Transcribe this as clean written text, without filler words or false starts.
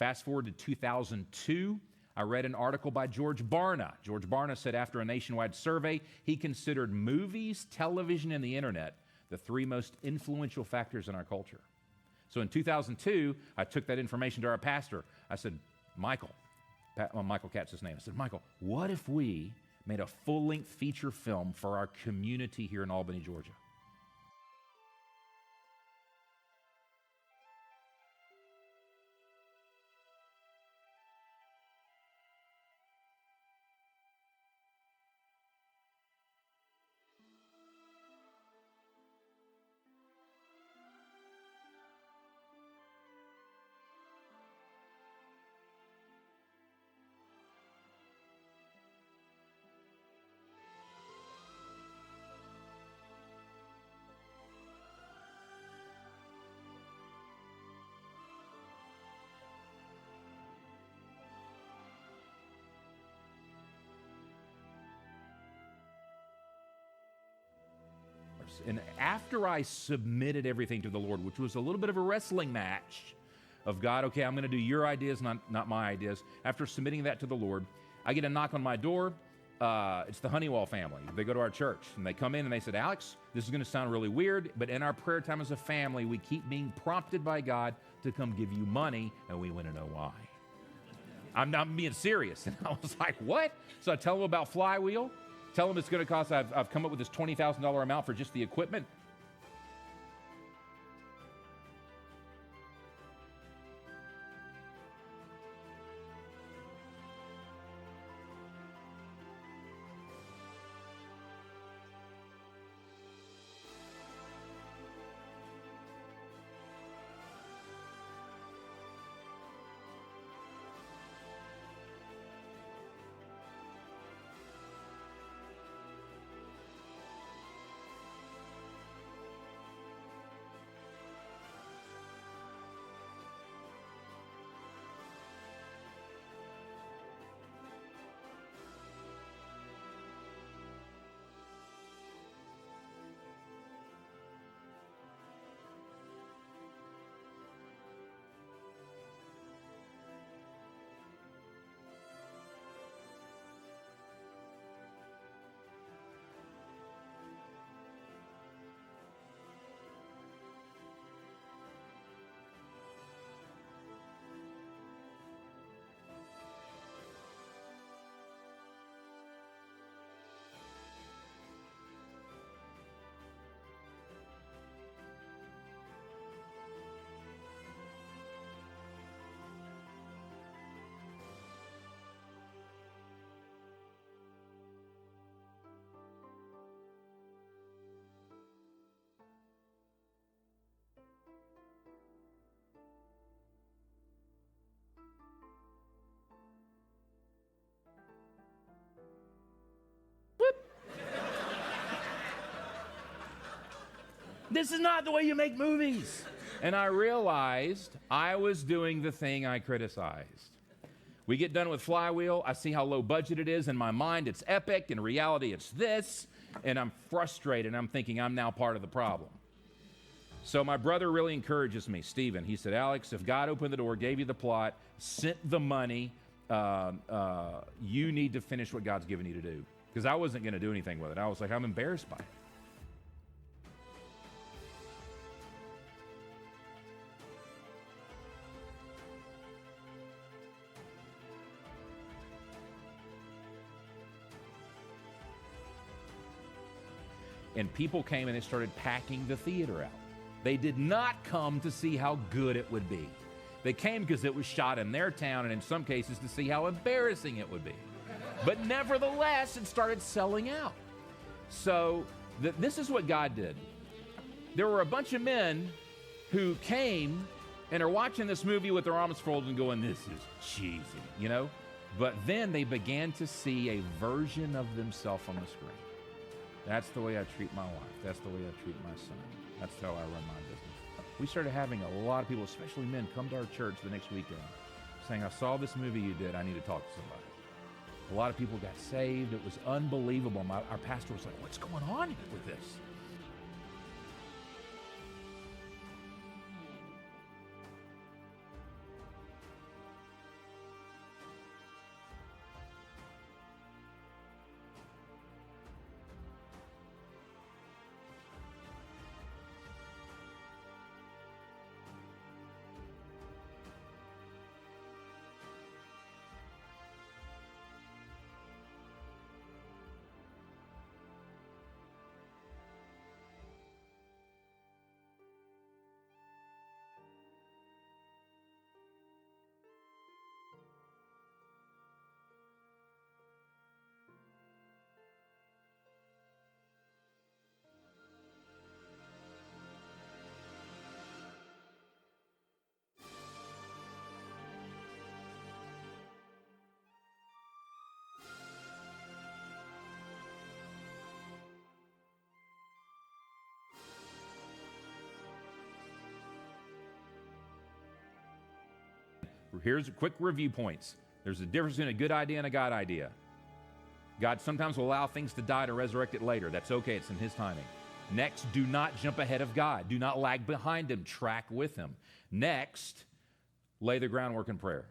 Fast forward to 2002, I read an article by George Barna. George Barna said after a nationwide survey, he considered movies, television, and the internet the three most influential factors in our culture. So in 2002, I took that information to our pastor. I said, Michael Katz's his name. I said, Michael, what if we made a full-length feature film for our community here in Albany, Georgia? And after I submitted everything to the Lord, which was a little bit of a wrestling match of God, okay, I'm going to do your ideas, not my ideas. After submitting that to the Lord, I get a knock on my door. It's the Honeywell family. They go to our church, and they come in, and they said, Alex, this is going to sound really weird, but in our prayer time as a family, we keep being prompted by God to come give you money, and we want to know why. I'm not being serious. And I was like, what? So I tell them about Flywheel. Tell them it's going to cost, I've come up with this $20,000 amount for just the equipment. This is not the way you make movies. And I realized I was doing the thing I criticized. We get done with Flywheel. I see how low budget it is. In my mind, it's epic. In reality, it's this. And I'm frustrated. I'm thinking I'm now part of the problem. So my brother really encourages me, Stephen. He said, Alex, if God opened the door, gave you the plot, sent the money, you need to finish what God's given you to do. Because I wasn't going to do anything with it. I was like, I'm embarrassed by it. And people came and they started packing the theater out. They did not come to see how good it would be. They came because it was shot in their town, and in some cases to see how embarrassing it would be. But nevertheless, it started selling out. So this is what God did. There were a bunch of men who came and are watching this movie with their arms folded and going, this is cheesy, you know? But then they began to see a version of themselves on the screen. That's the way I treat my wife. That's the way I treat my son. That's how I run my business. We started having a lot of people, especially men, come to our church the next weekend saying, I saw this movie you did. I need to talk to somebody. A lot of people got saved. It was unbelievable. Our pastor was like, what's going on with this? Here's a quick review points. There's a difference between a good idea and a God idea. God sometimes will allow things to die to resurrect it later. That's okay. It's in His timing. Next, do not jump ahead of God. Do not lag behind Him. Track with Him. Next, lay the groundwork in prayer.